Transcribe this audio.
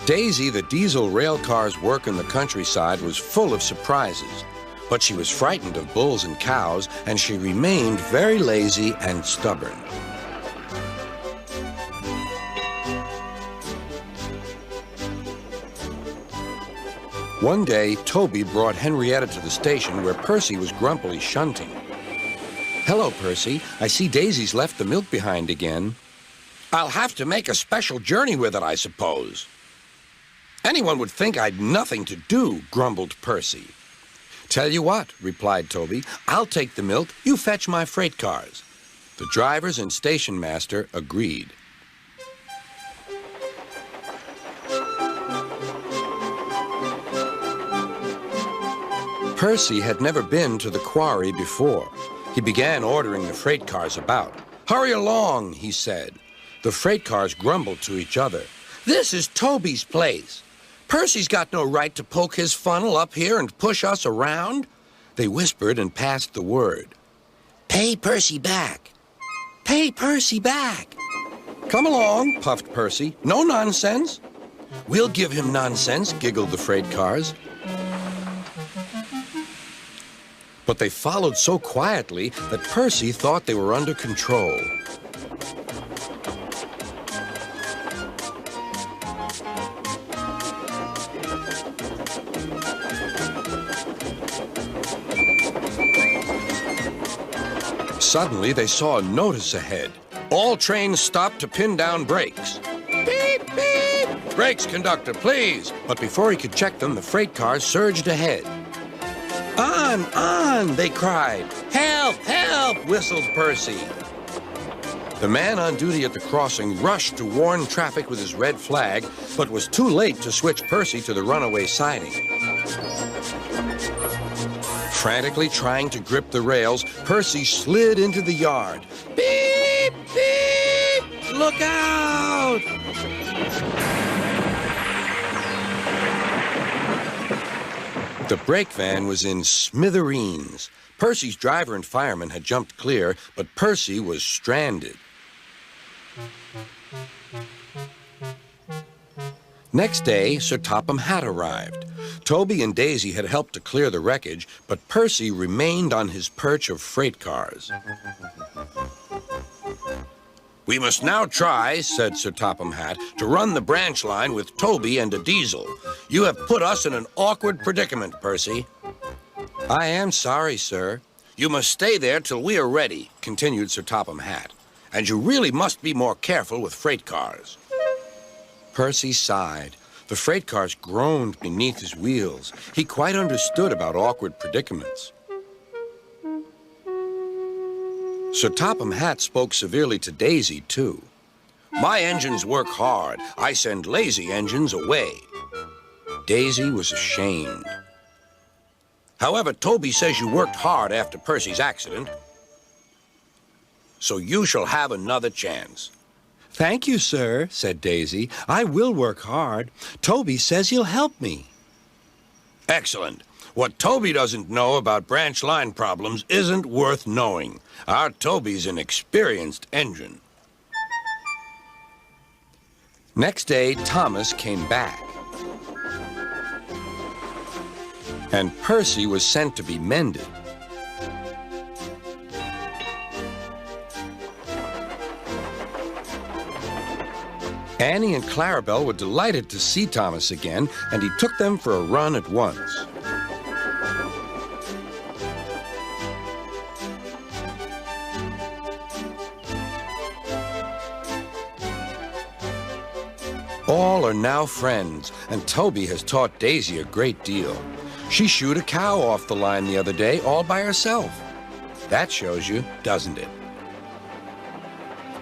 Daisy, the diesel rail car's work in the countryside was full of surprises, but she was frightened of bulls and cows, and she remained very lazy and stubborn. One day, Toby brought Henrietta to the station where Percy was grumpily shunting. "Hello, Percy. I see Daisy's left the milk behind again." "I'll have to make a special journey with it, I suppose." "Anyone would think I'd nothing to do," grumbled Percy. "Tell you what," replied Toby, "I'll take the milk, you fetch my freight cars." The drivers and station master agreed. Percy had never been to the quarry before. He began ordering the freight cars about. "Hurry along," he said. The freight cars grumbled to each other. "This is Toby's place. Percy's got no right to poke his funnel up here and push us around." They whispered and passed the word. "Pay Percy back. Pay Percy back." "Come along," puffed Percy. "No nonsense." "We'll give him nonsense," giggled the freight cars. But they followed so quietly that Percy thought they were under control. Suddenly, they saw a notice ahead. "All trains stop to pin down brakes." "Beep, beep!" "Brakes, conductor, please!" But before he could check them, the freight cars surged ahead. On, they cried. "Help, help," whistled Percy. The man on duty at the crossing rushed to warn traffic with his red flag, but was too late to switch Percy to the runaway siding. Frantically trying to grip the rails, Percy slid into the yard. "Beep, beep! Look out!" The brake van was in smithereens. Percy's driver and fireman had jumped clear, but Percy was stranded. Next day, Sir Topham Hatt arrived. Toby and Daisy had helped to clear the wreckage, but Percy remained on his perch of freight cars. "We must now try," said Sir Topham Hatt, "to run the branch line with Toby and a diesel. You have put us in an awkward predicament, Percy." "I am sorry, sir." "You must stay there till we are ready," continued Sir Topham Hatt. "And you really must be more careful with freight cars." Percy sighed. The freight cars groaned beneath his wheels. He quite understood about awkward predicaments. Sir Topham Hatt spoke severely to Daisy, too. "My engines work hard. I send lazy engines away." Daisy was ashamed. "However, Toby says you worked hard after Percy's accident, so you shall have another chance." "Thank you, sir," said Daisy. "I will work hard. Toby says he'll help me." "Excellent. What Toby doesn't know about branch line problems isn't worth knowing. Our Toby's an experienced engine." Next day, Thomas came back. And Percy was sent to be mended. Annie and Clarabelle were delighted to see Thomas again, and he took them for a run at once. All are now friends, and Toby has taught Daisy a great deal. She shoed a cow off the line the other day all by herself. That shows you, doesn't it?